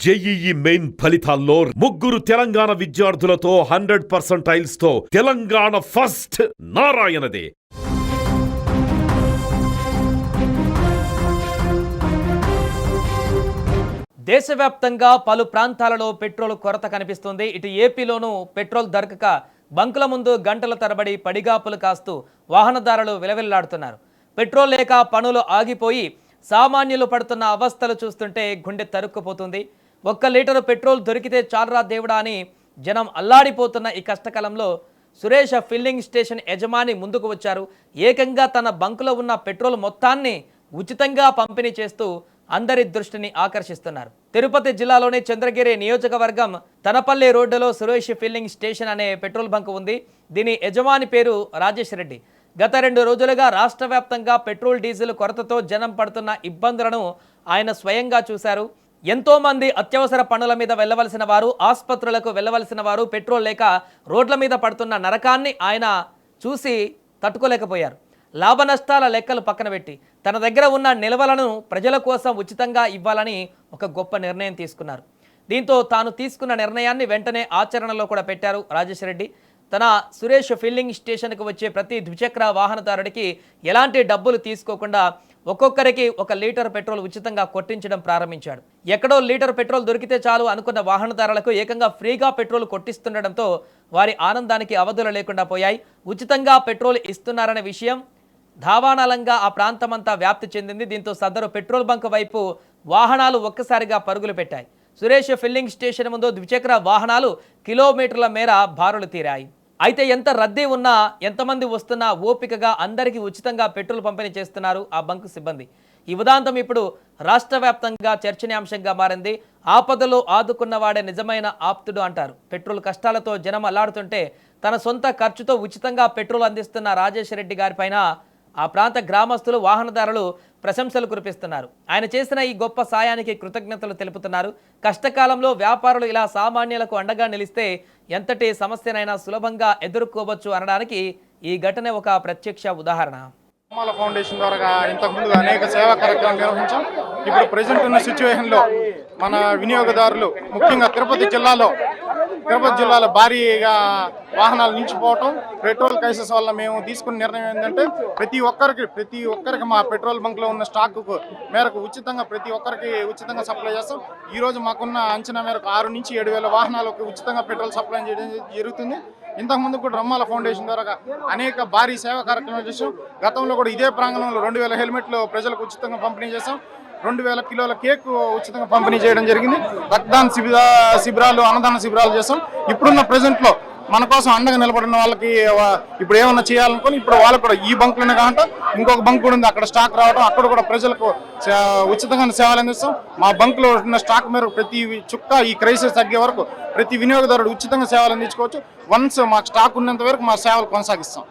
JEE main ఫలితాల్లో ముగ్గురు తెలంగాణ విద్యార్థులతో 100% తో తెలంగాణ ఫస్ట్ నారాయణదే. దేశవ్యాప్తంగా పలు ప్రాంతాలలో పెట్రోల్ కొరత కనిపిస్తుంది. ఇటు ఏపీలోనూ పెట్రోల్ దొరకక బంకుల ముందు గంటల తరబడి పడిగాపులు కాస్తూ వాహనదారులు విలవిల్లాడుతున్నారు. పెట్రోల్ లేక పనులు ఆగిపోయి సామాన్యులు పడుతున్న అవస్థలు చూస్తుంటే గుండె తరుక్కుపోతుంది. 1 లీటరు పెట్రోల్ దొరికితే చాలరా దేవుడా అని జనం అల్లాడిపోతున్న ఈ కష్టకాలంలో సురేష్ ఫిల్లింగ్ స్టేషన్ యజమాని ముందుకు వచ్చారు. ఏకంగా తన బంకులో ఉన్న పెట్రోల్ మొత్తాన్ని ఉచితంగా పంపిణీ చేస్తూ అందరి దృష్టిని ఆకర్షిస్తున్నారు. తిరుపతి జిల్లాలోని చంద్రగిరి నియోజకవర్గం తనపల్లి రోడ్డులో సురేష్ ఫిల్లింగ్ స్టేషన్ అనే పెట్రోల్ బంక్ ఉంది. దీని యజమాని పేరు రాజేష్ రెడ్డి. గత 2 రోజులుగా రాష్ట్ర వ్యాప్తంగా పెట్రోల్ డీజిల్ కొరతతో జనం పడుతున్న ఇబ్బందులను ఆయన స్వయంగా చూశారు. ఎంతో మంది అత్యవసర పనుల మీద వెళ్ళవలసిన వారు, ఆసుపత్రులకు వెళ్ళవలసిన వారు పెట్రోల్ లేక రోడ్ల మీద పడుతున్న నరకాన్ని ఆయన చూసి తట్టుకోలేకపోయారు. లాభ నష్టాల లెక్కలు పక్కన పెట్టి తన దగ్గర ఉన్న నిల్వలను ప్రజల కోసం ఉచితంగా ఇవ్వాలని ఒక గొప్ప నిర్ణయం తీసుకున్నారు. దీంతో తాను తీసుకున్న నిర్ణయాన్ని వెంటనే ఆచరణలో కూడా పెట్టారు రాజేష్ రెడ్డి. తన సురేష్ ఫిల్లింగ్ స్టేషన్కు వచ్చే ప్రతి ద్విచక్ర వాహనదారుడికి ఎలాంటి డబ్బులు తీసుకోకుండా ఒక్కొక్కరికి 1 లీటర్ పెట్రోల్ ఉచితంగా కొట్టించడం ప్రారంభించాడు. ఎక్కడో లీటర్ పెట్రోల్ దొరికితే చాలు అనుకున్న వాహనదారులకు ఏకంగా ఫ్రీగా పెట్రోల్ కొట్టిస్తుండటంతో వారి ఆనందానికి అవధులు లేకుండా పోయాయి. ఉచితంగా పెట్రోల్ ఇస్తున్నారనే విషయం ధావానాలంగా ఆ ప్రాంతమంతా వ్యాప్తి చెందింది. దీంతో సదరు పెట్రోల్ బంక్ వైపు వాహనాలు ఒక్కసారిగా పరుగులు పెట్టాయి. సురేష్ ఫిల్లింగ్ స్టేషన్ ముందు ద్విచక్ర వాహనాలు కిలోమీటర్ల మేర బారులు తీరాయి. అయితే ఎంత రద్దీ ఉన్నా, ఎంతమంది వస్తున్నా ఓపికగా అందరికీ ఉచితంగా పెట్రోల్ పంపిణీ చేస్తున్నారు ఆ బంక్ సిబ్బంది. ఈ ఉదాంతం ఇప్పుడు రాష్ట్ర వ్యాప్తంగా చర్చనీయాంశంగా మారింది. ఆపదలో ఆదుకున్నవాడే నిజమైన ఆప్తుడు అంటారు. పెట్రోల్ కష్టాలతో జనం అల్లాడుతుంటే తన సొంత ఖర్చుతో ఉచితంగా పెట్రోల్ అందిస్తున్న రాజేష్ రెడ్డి గారిపైన ఆ ప్రాంత గ్రామస్తులు, వాహనదారులు ప్రశంసలు కురిపిస్తున్నారు. ఆయన చేసిన ఈ గొప్ప సాయానికి కృతజ్ఞతలు తెలుపుతున్నారు. కష్టకాలంలో వ్యాపారులు ఇలా సామాన్యులకు అండగా నిలిస్తే ఎంతటి సమస్యనైనా సులభంగా ఎదుర్కోవచ్చు అనడానికి ఈ ఘటన ఒక ప్రత్యక్ష ఉదాహరణ. ఫౌండేషన్ ద్వారా ఇంతకుముందు అనేక సేవా కార్యక్రమాలు నిర్వహించాం. ఇప్పుడు ప్రజెంట్ ఉన్న సిచ్యువేషన్లో మన వినియోగదారులు ముఖ్యంగా తిరుపతి జిల్లాలో భారీగా వాహనాలు నిలిచిపోవటం, పెట్రోల్ క్రైసిస్ వల్ల మేము తీసుకున్న నిర్ణయం ఏంటంటే ప్రతి ఒక్కరికి మా పెట్రోల్ బంక్లో ఉన్న స్టాక్ మేరకు ప్రతి ఒక్కరికి ఉచితంగా సప్లై చేస్తాం. ఈరోజు మాకున్న అంచనా మేరకు 6 నుంచి 7,000 వాహనాలకు ఉచితంగా పెట్రోల్ సప్లై చేయడం జరుగుతుంది. ఇంతకుముందు కూడా రమ్మాల ఫౌండేషన్ ద్వారా అనేక భారీ సేవా కార్యక్రమాలు చేసాం. గతంలో కూడా ఇదే ప్రాంగణంలో 2,000 హెల్మెట్లు ప్రజలకు ఉచితంగా పంపిణీ చేసాం. 2,000 కిలోల కేక్ ఉచితంగా పంపిణీ చేయడం జరిగింది. రక్తదాన శిబిరాలు, అన్నదాన శిబిరాలు చేసాం. ఇప్పుడున్న ప్రెజెంట్లో మన కోసం అండగా నిలబడిన వాళ్ళకి ఇప్పుడు ఏమన్నా చేయాలనుకుని ఇప్పుడు వాళ్ళకు కూడా ఈ బంకులోనే కాకుండా ఇంకొక బంక్ కూడా ఉంది, అక్కడ స్టాక్ రావడం, అక్కడ కూడా ప్రజలకు ఉచితంగా సేవలు అందిస్తాం. మా బంకులో ఉన్న స్టాక్ మేరకు ప్రతి చుక్క ఈ క్రైసిస్ తగ్గే వరకు ప్రతి వినియోగదారుడు ఉచితంగా సేవలు అందించుకోవచ్చు. వన్స్ మాకు స్టాక్ ఉన్నంత వరకు మా సేవలు కొనసాగిస్తాం.